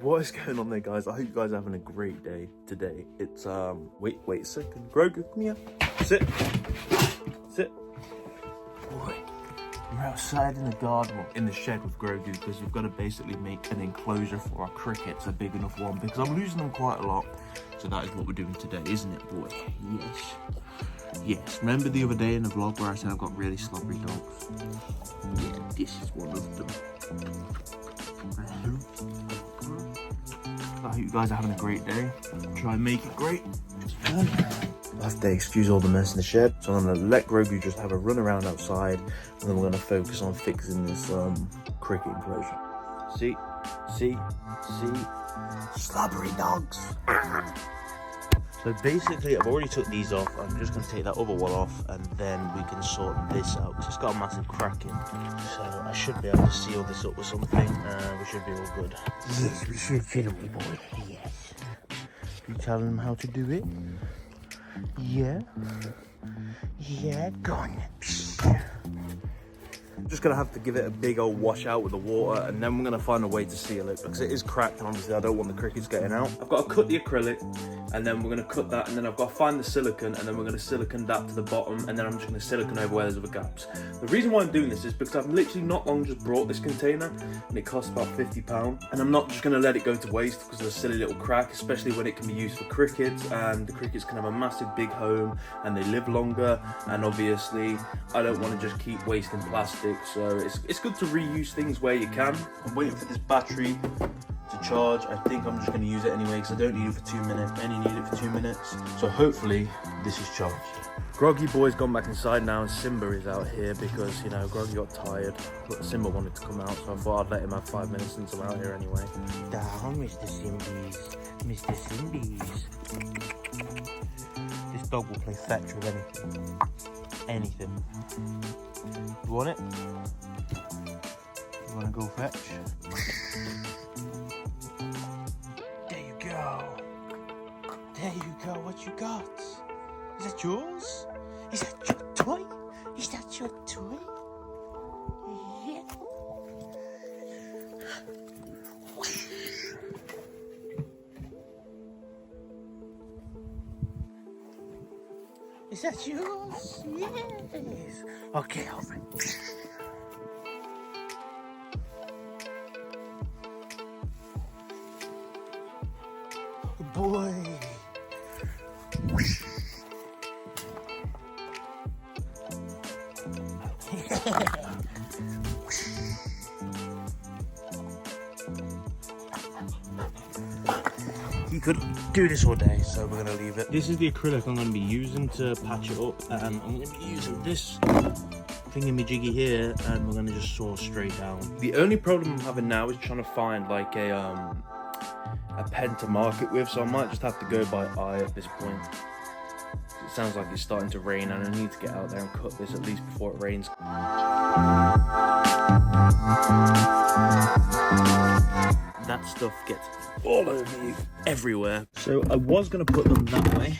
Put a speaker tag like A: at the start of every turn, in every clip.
A: What is going on there, guys? I hope you guys are having a great day today. It's wait a second. Grogu, come here. Sit. Boy, we're outside in the garden, well, in the shed with Grogu, because we've got to basically make an enclosure for our crickets, a big enough one, because I'm losing them quite a lot. So that is what we're doing today, isn't it, boy? Yes. Remember the other day in the vlog where I said I've got really slobbery dogs? Yeah, this is one of them. I hope you guys are having a great day. Try and make it great. I have to excuse all the mess in the shed. So I'm gonna let Grogu just have a run around outside, and then we're gonna focus on fixing this cricket enclosure. See? Slobbery dogs. So basically, I've already took these off. I'm just going to take that other one off, and then we can sort this out, because it's got a massive crack in. So I should be able to seal this up with something, and we should be all good. Yes, we should, shouldn't we, boy? Yes. You telling them how to do it? Yeah? Yeah, go on. I'm just gonna have to give it a big old wash out with the water, and then we're gonna find a way to seal it, because it is cracked, and obviously I don't want the crickets getting out. I've got to cut the acrylic, and then we're gonna cut that, and then I've got to find the silicone, and then we're gonna silicone that to the bottom, and then I'm just gonna silicone over where there's other gaps. The reason why I'm doing this is because I've literally not long just brought this container, and it costs about £50, and I'm not just gonna let it go to waste because of a silly little crack, especially when it can be used for crickets, and the crickets can have a massive big home, and they live longer, and obviously I don't want to just keep wasting plastic. So it's good to reuse things where you can. I'm waiting for this battery to charge. I think I'm just going to use it anyway, because I don't need it for 2 minutes. I only need it for 2 minutes. So hopefully this is charged. Groggy boy's gone back inside now, and Simba is out here because, you know, Groggy got tired, but Simba wanted to come out, so I thought I'd let him have 5 minutes since I'm out here anyway. Down, Mr. Simbies. Mr. Simbies. This dog will play fetch with anything. Anything. You want it? You want to go fetch? There you go. There you go. What you got? Is that yours? Is that your toy? Is that your toy? Yeah. Is that yours? Yes. Okay, open. Boy. You could do this all day, so we're gonna leave it. This is the acrylic I'm gonna be using to patch it up, and I'm gonna be using this thingamajiggy here, and we're gonna just saw straight down. The only problem I'm having now is trying to find like a pen to mark it with, so I might just have to go by eye at this point. It sounds like it's starting to rain, and I need to get out there and cut this at least before it rains. That stuff gets all over you, everywhere. So I was going to put them that way,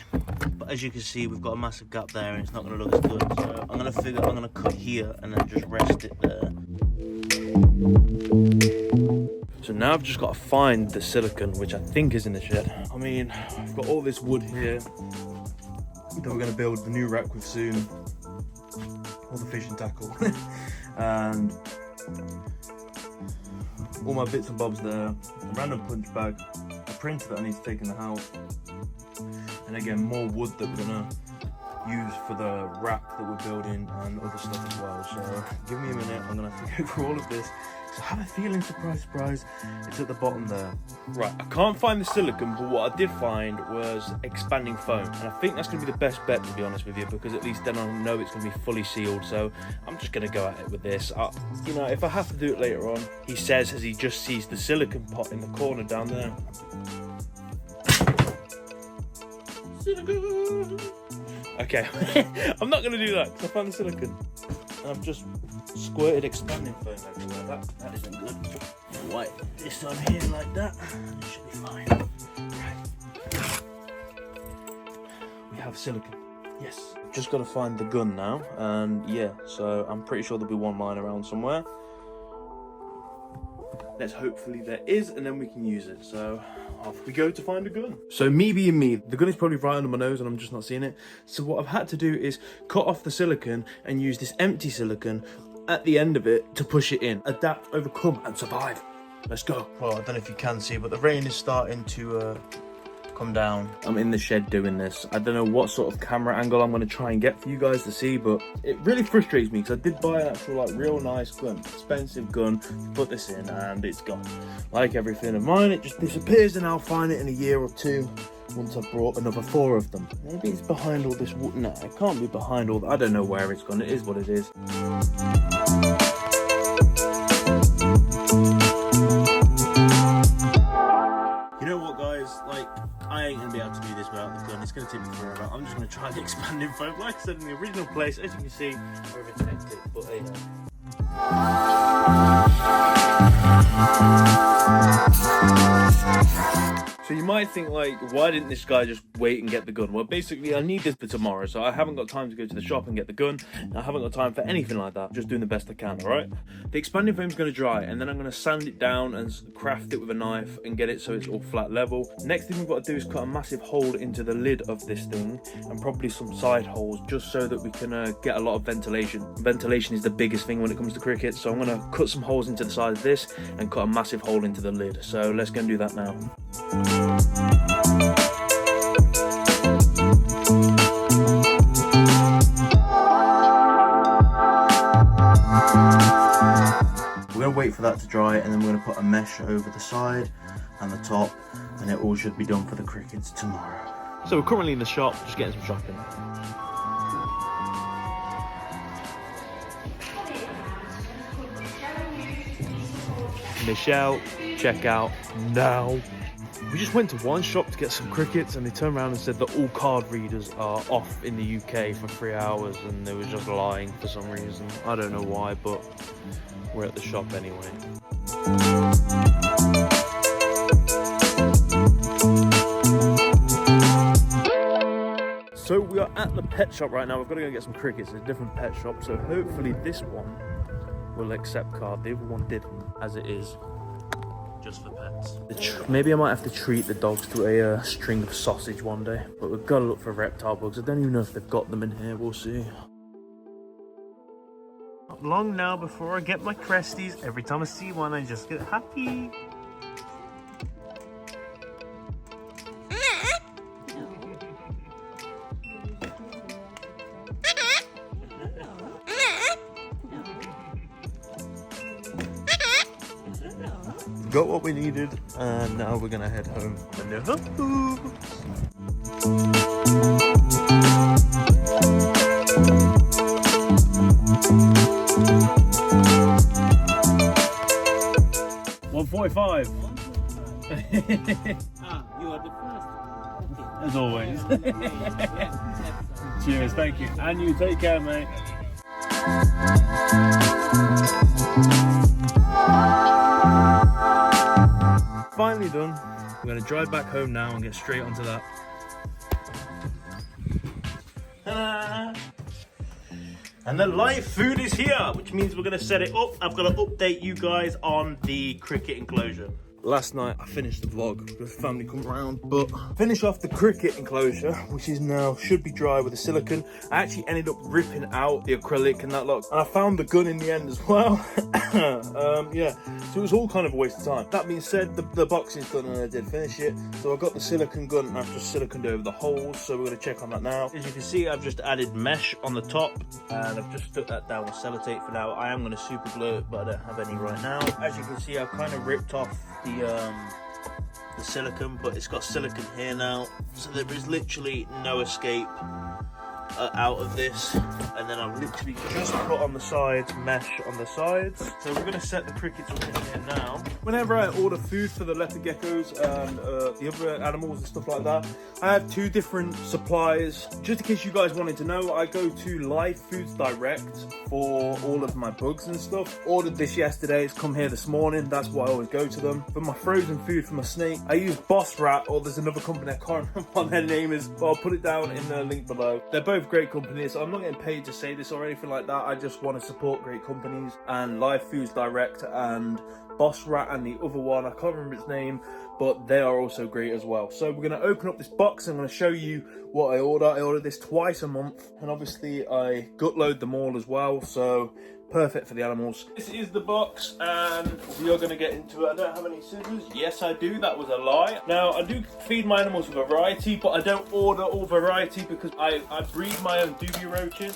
A: but as you can see, we've got a massive gap there, and it's not going to look as good. So I'm going to cut here and then just rest it there. So now I've just got to find the silicone, which I think is in the shed. I mean, I've got all this wood here that we're going to build the new wreck with soon, all the fishing tackle, and all my bits and bobs there, a random punch bag, a printer that I need to take in the house, and again more wood that we're going to use for the rack that we're building, and other stuff as well. So give me a minute, I'm going to have to go through all of this. So I have a feeling, surprise, it's at the bottom there. Right, I can't find the silicone, but what I did find was expanding foam. And I think that's going to be the best bet, to be honest with you, because at least then I know it's going to be fully sealed. So I'm just going to go at it with this. You know, if I have to do it later on, he says as he just sees the silicone pot in the corner down there. Silicone! Okay, I'm not going to do that, because I found the silicone. And I've just squirted expanding foam everywhere. That isn't good. Wipe this on here like that, and it should be fine. Right. We have silicone. Yes. Just got to find the gun now, and yeah, so I'm pretty sure there'll be one lying around somewhere. Let's hopefully there is, and then we can use it. So off we go to find a gun. So me being me, the gun is probably right under my nose and I'm just not seeing it. So what I've had to do is cut off the silicone and use this empty silicone at the end of it to push it in. Adapt, overcome, and survive. Let's go. Well, I don't know if you can see, but the rain is starting to come down. I'm in the shed doing this. I don't know what sort of camera angle I'm going to try and get for you guys to see, but it really frustrates me because I did buy an actual like real nice gun, expensive gun, to put this in, and it's gone. Like everything of mine, it just disappears, and I'll find it in a year or two once I've brought another 4 of them. Maybe it's behind all this wood. No, it can't be behind all that. I don't know where it's gone. It is what it is. You know what, guys? Like, I ain't gonna be able to do this without the gun. It's gonna take me forever. I'm just gonna try the expanding foam, like I said, in the original place. As you can see, over connected, but hey. So you might think, like, why didn't this guy just wait and get the gun? Well, basically, I need this for tomorrow, so I haven't got time to go to the shop and get the gun. I haven't got time for anything like that. Just doing the best I can, all right? The expanding foam's going to dry, and then I'm going to sand it down and craft it with a knife and get it so it's all flat level. Next thing we've got to do is cut a massive hole into the lid of this thing, and probably some side holes, just so that we can get a lot of ventilation. Ventilation is the biggest thing when it comes to cricket, so I'm going to cut some holes into the side of this and cut a massive hole into the lid. So let's go and do that now. We're going to wait for that to dry, and then we're going to put a mesh over the side and the top, and it all should be done for the crickets tomorrow. So we're currently in the shop, just getting some shopping. Michelle, check out now. We just went to one shop to get some crickets, and they turned around and said that all card readers are off in the UK for 3 hours, and they were just lying for some reason. I don't know why, but we're at the shop anyway. So we are at the pet shop right now. We've got to go get some crickets. There's a different pet shop, so hopefully this one will accept card. The other one didn't, as it is just for pets. Maybe I might have to treat the dogs to a string of sausage one day, but we've got to look for reptile bugs. I don't even know if they've got them in here. We'll see. Not long now before I get my cresties. Every time I see one, I just get happy. Got what we needed, and now we're gonna head home. $145.
B: You are the first.
A: As always. Cheers, thank you. And you take care, mate. Finally done. We're going to drive back home now and get straight onto that. And the live food is here, which means we're going to set it up. I've got to update you guys on the cricket enclosure. Last night I finished the vlog with the family come around, but finish off the cricket enclosure, which is now should be dry with the silicone. I actually ended up ripping out the acrylic and that lot, and I found the gun in the end as well. Yeah, so it was all kind of a waste of time. That being said, the box is done and I did finish it. So I got the silicone gun and I've just siliconed over the holes, so we're going to check on that now. As you can see, I've just added mesh on the top, and I've just stuck that down with sellotape for now. I am going to super glue it, but I don't have any right now. As you can see, I've kind of ripped off the silicone, but it's got silicone here now, so there is literally no escape out of this. And then I've literally just put on the sides mesh on the sides. So we're going to set the crickets up in here now. Whenever I order food for the leopard geckos and the other animals and stuff like that, I have 2 different suppliers. Just in case you guys wanted to know, I go to Live Foods Direct for all of my bugs and stuff. Ordered this yesterday, it's come here this morning. That's why I always go to them. For my frozen food for my snake, I use Boss Rat, or there's another company, I can't remember what their name is, but I'll put it down in the link below. They're both great companies, so I'm not getting paid to say this or anything like that. I just want to support great companies, and Live Foods Direct and boss rat and the other one, I can't remember its name, but they are also great as well. So we're going to open up this box. I'm going to show you what I order. I order this twice a month, and obviously I gut load them all as well, so perfect for the animals. This is the box, and we are going to get into it. I don't have any scissors. Yes, I do. That was a lie. Now, I do feed my animals with variety, but I don't order all variety because I breed my own doobie roaches,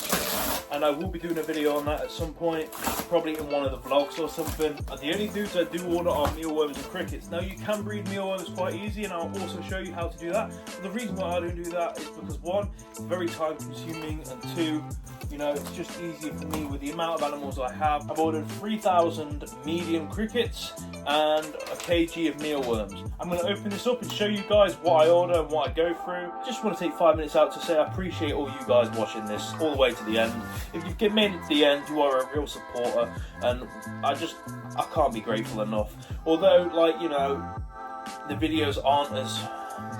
A: and I will be doing a video on that at some point, probably in one of the vlogs or something. The only dudes I do order are mealworms and crickets. Now, you can breed mealworms quite easy, and I'll also show you how to do that. But the reason why I don't do that is because, one, it's very time consuming, and two, you know, it's just easier for me with the amount of animals I have. I've ordered 3,000 medium crickets and a kg of mealworms. I'm going to open this up and show you guys what I order and what I go through. Just want to take 5 minutes out to say I appreciate all you guys watching this all the way to the end. If you've made it to the end, you are a real supporter, and I can't be grateful enough. Although, like, you know, the videos aren't as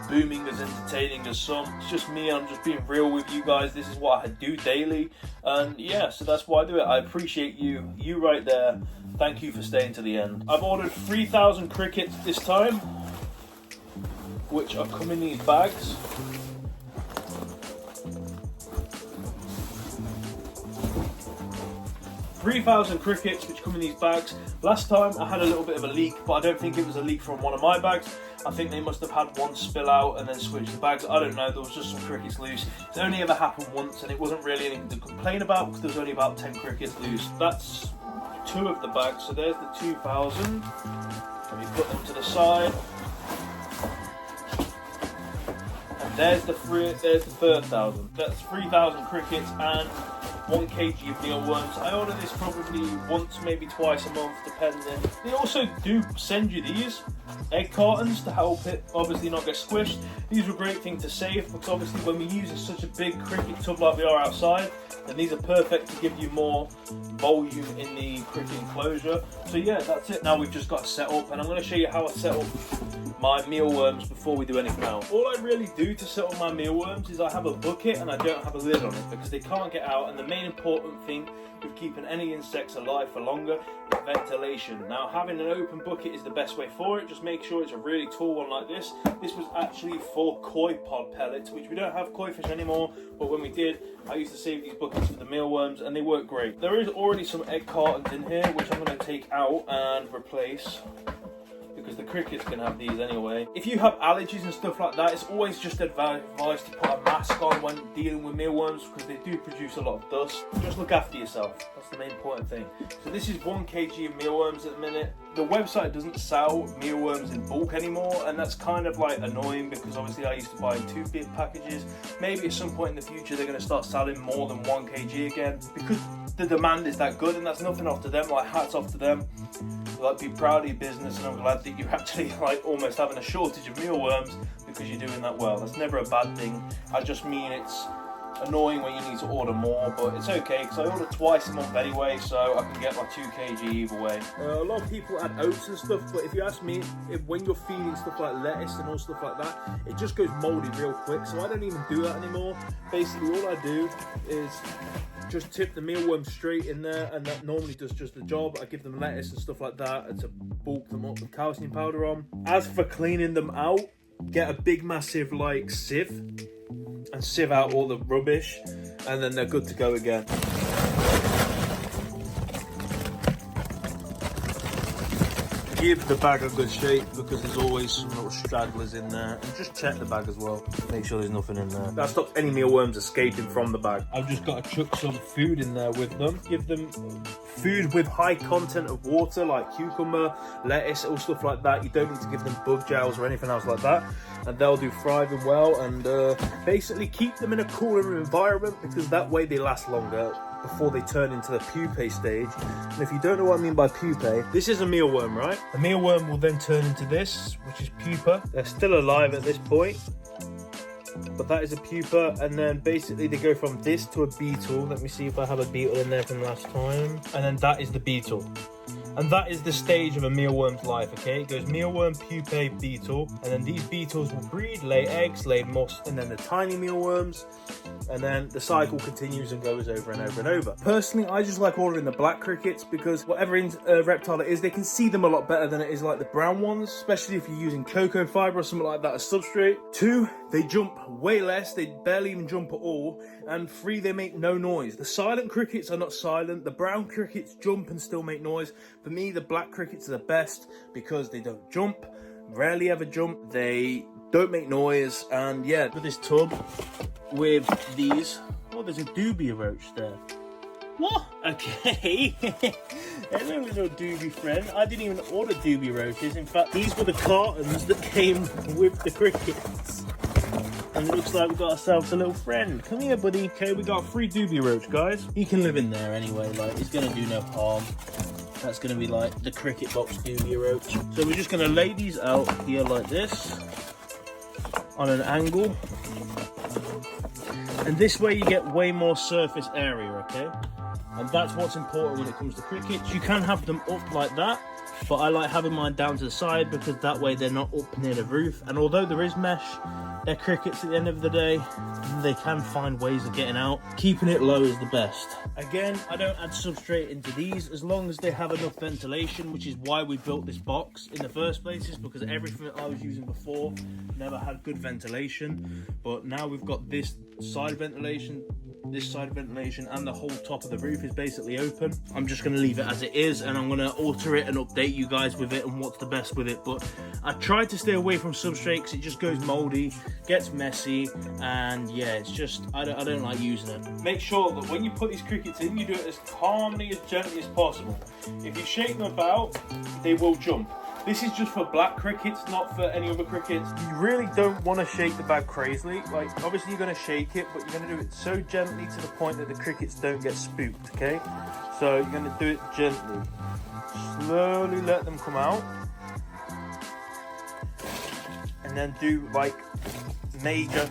A: booming, as entertaining as some. It's just me, I'm just being real with you guys. This is what I do daily, and yeah, so that's why I do it. I appreciate you right there. Thank you for staying to the end. I've ordered 3,000 crickets this time, which are come in these bags. $3,000 crickets which come in these bags. Last time I had a little bit of a leak, but I don't think it was a leak from one of my bags. I think they must have had one spill out and then switched the bags. I don't know, there was just some crickets loose. It's only ever happened once, and it wasn't really anything to complain about because there was only about 10 crickets loose. That's 2 of the bags, so there's the 2,000. Let me put them to the side. And there's the 3,000. That's 3,000 crickets and 1 kg of mealworms. I order this probably once, maybe twice a month, depending. They also do send you these egg cartons to help it obviously not get squished. These are a great thing to save because obviously when we use such a big cricket tub like we are outside, then these are perfect to give you more volume in the cricket enclosure. So yeah, that's it. Now we've just got to set up, and I'm going to show you how I set up my mealworms before we do anything else. All I really do to set up my mealworms is I have a bucket and I don't have a lid on it because they can't get out, and the main important thing with keeping any insects alive for longer is ventilation. Now, having an open bucket is the best way for it. Just make sure it's a really tall one like this. This was actually for koi pod pellets, which we don't have koi fish anymore, but when we did, I used to save these buckets for the mealworms, and they work great. There is already some egg cartons in here which I'm going to take out and replace, because the crickets can have these anyway. If you have allergies and stuff like that, it's always just advised to put a mask on when dealing with mealworms because they do produce a lot of dust. Just look after yourself. That's the main important thing. So this is 1 kg of mealworms at the minute. The website doesn't sell mealworms in bulk anymore, and that's kind of like annoying because obviously I used to buy 2 big packages. Maybe at some point in the future they're going to start selling more than 1 kg again because the demand is that good, and that's nothing off to them. Like, hats off to them. Like, be proud of your business, and I'm glad that you're actually like almost having a shortage of mealworms because you're doing that well. That's never a bad thing. I just mean it's annoying when you need to order more, but it's okay because I order twice a month anyway, so I can get my 2 kg either way. A lot of people add oats and stuff, but if you ask me, when you're feeding stuff like lettuce and all stuff like that, it just goes moldy real quick, so I don't even do that anymore. Basically, all I do is just tip the mealworms straight in there, and that normally does just the job. I give them lettuce and stuff like that and to bulk them up with calcium powder on. As for cleaning them out, get a big massive like sieve and sieve out all the rubbish, and then they're good to go again. Give the bag a good shake because there's always some little stragglers in there, and just check the bag as well, make sure there's nothing in there. That stops any mealworms escaping from the bag. I've just got to chuck some food in there with them. Give them food with high content of water like cucumber, lettuce, all stuff like that. You don't need to give them bug gels or anything else like that, and they'll do thriving well. And basically keep them in a cooler environment because that way they last longer before they turn into the pupae stage. And if you don't know what I mean by pupae, this is a mealworm, right? The mealworm will then turn into this, which is pupa. They're still alive at this point, but that is a pupa, and then basically they go from this to a beetle. Let me see if I have a beetle in there from last time. And then that is the beetle. And that is the stage of a mealworm's life, okay? It goes mealworm, pupae, beetle, and then these beetles will breed, lay eggs, lay moss, and then the tiny mealworms, and then the cycle continues and goes over and over and over. Personally, I just like ordering the black crickets because whatever reptile it is, they can see them a lot better than it is like the brown ones, especially if you're using cocoa fiber or something like that as substrate. 2, they jump way less, they barely even jump at all, and 3, they make no noise. The silent crickets are not silent, the brown crickets jump and still make noise. For me, the black crickets are the best because they don't jump, rarely ever jump, they don't make noise, and yeah. With this tub with these, oh, there's a dubia roach there. What? Okay. Hello, little doobie friend. I didn't even order doobie roaches. In fact, these were the cartons that came with the crickets. And it looks like we've got ourselves a little friend. Come here, buddy. Okay, we got a free doobie roach, guys. He can live in there anyway. Like, he's gonna do no harm. That's gonna be like the cricket box doobie roach. So we're just gonna lay these out here like this, on an angle. And this way you get way more surface area, okay? And that's what's important when it comes to crickets. You can have them up like that, but I like having mine down to the side because that way they're not up near the roof. And although there is mesh, they're crickets at the end of the day. They can find ways of getting out. Keeping it low is the best. Again, I don't add substrate into these as long as they have enough ventilation, which is why we built this box in the first place, is because everything that I was using before never had good ventilation. But now we've got this side ventilation, and the whole top of the roof is basically open. I'm just going to leave it as it is, and I'm going to alter it and update you guys with it and what's the best with it. But I tried to stay away from substrate because it just goes moldy, gets messy, and yeah, it's just I don't like using it. Make sure that when you put these crickets in, you do it as calmly, as gently as possible. If you shake them about, they will jump. This is just for black crickets, not for any other crickets. You really don't want to shake the bag crazily. Like, obviously you're going to shake it, but you're going to do it so gently to the point that the crickets don't get spooked, okay? So you're going to do it gently. Slowly let them come out. And then do like major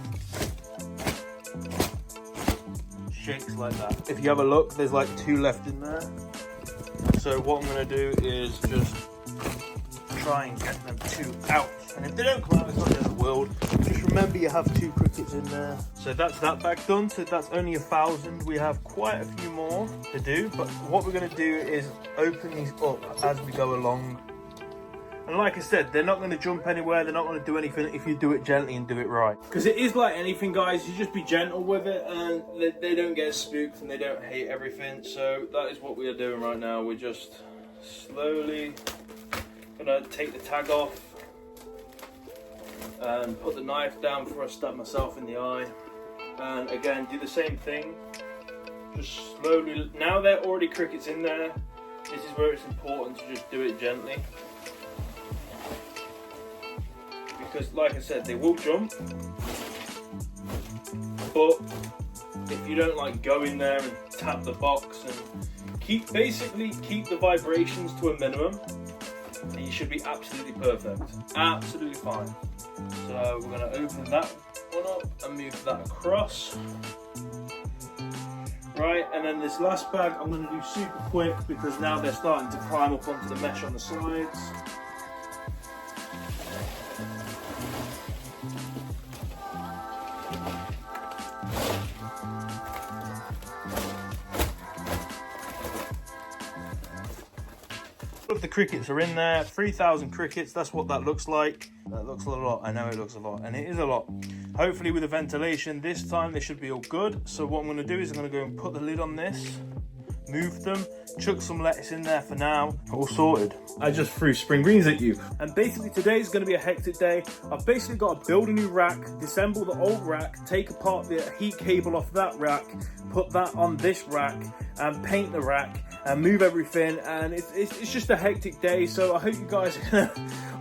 A: shakes like that. If you have a look, there's like 2 left in there. So what I'm going to do is just try and get them 2 out, and if they don't come out, it's not the end of the world. Just remember you have 2 crickets in there. So that's that bag done. So that's only 1,000. We have quite a few more to do, but what we're going to do is open these up as we go along. And like I said, they're not going to jump anywhere, they're not going to do anything if you do it gently and do it right. Because it is like anything, guys, you just be gentle with it and they don't get spooked and they don't hate everything. So that is what we are doing right now. We're just slowly gonna take the tag off and put the knife down before I stab myself in the eye. And again, do the same thing. Just slowly. Now they're already crickets in there. This is where it's important to just do it gently. Because like I said, they will jump. But if you don't like go in there and tap the box and basically keep the vibrations to a minimum, and you should be absolutely perfect, absolutely fine. So we're going to open that one up and move that across. Right, and then this last bag I'm going to do super quick because now they're starting to climb up onto the mesh on the sides. Of the crickets are in there, 3,000 crickets, that's what that looks like. That looks a lot, I know it looks a lot, and it is a lot. Hopefully with the ventilation this time they should be all good. So what I'm going to do is I'm going to go and put the lid on this, move them, chuck some lettuce in there for now, all sorted. I just threw spring greens at you. And basically today is going to be a hectic day. I've basically got to build a new rack, disassemble the old rack, take apart the heat cable off that rack, put that on this rack, and paint the rack, and move everything, and it's just a hectic day. So I hope you guys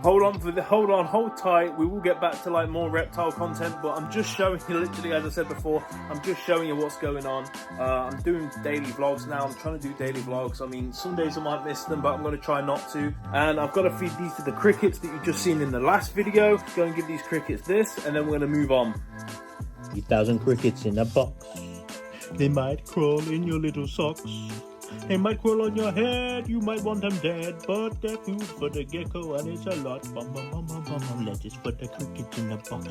A: hold tight. We will get back to like more reptile content, but I'm just showing you, literally as I said before, I'm just showing you what's going on. I'm doing daily vlogs now. I'm trying to do daily vlogs. I mean, some days I might miss them, but I'm going to try not to. And I've got to feed these to the crickets that you just seen in the last video. Go and give these crickets this, and then we're going to move on. 3,000 crickets in a box. They might crawl in your little socks.
C: They might crawl on your head, you might want them dead, but they're food for the gecko and it's a lot. Bum bum bum bum bum bum. Lettuce for the crickets in the box.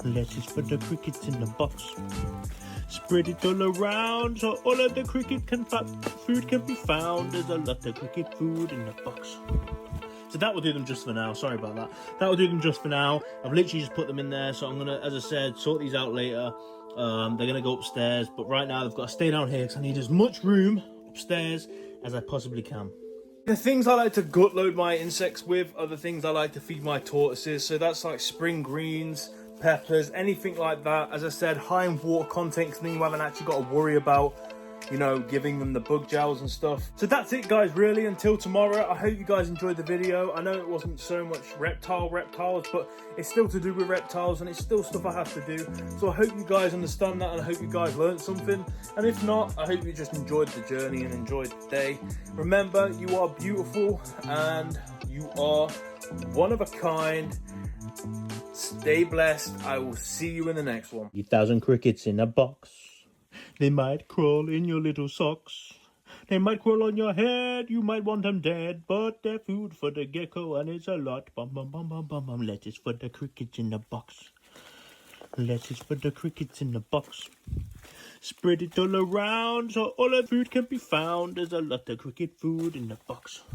C: Lettuce for the crickets in the box. Spread it all around so all of the cricket food can be found. There's a lot of cricket food in the box. So that will do them just for now. Sorry about that. That will do them just for now. I've literally just put them in there. So I'm going to, as I said, sort these out later. They're going to go upstairs. But right now they've got to stay down here because I need as much room upstairs as I possibly can. The things I like to gut load my insects with are the things I like to feed my tortoises. So that's like spring greens, peppers, anything like that. As I said, high in water content, because then you haven't actually got to worry about, you know, giving them the bug gels and stuff. So that's it, guys, really. Until tomorrow, I hope you guys enjoyed the video. I know it wasn't so much reptiles, but it's still to do with reptiles and it's still stuff I have to do. So I hope you guys understand that and I hope you guys learned something. And if not, I hope you just enjoyed the journey and enjoyed the day. Remember, you are beautiful and you are one of a kind. Stay blessed. I will see you in the next one. 1,000 crickets in a box. They might crawl in your little socks. They might crawl on your head, you might want them dead, but they're food for the gecko and it's a lot. Bum bum bum bum bum bum. Lettuce for the crickets in the box. Lettuce for the crickets in the box. Spread it all around so all the food can be found. There's a lot of cricket food in the box.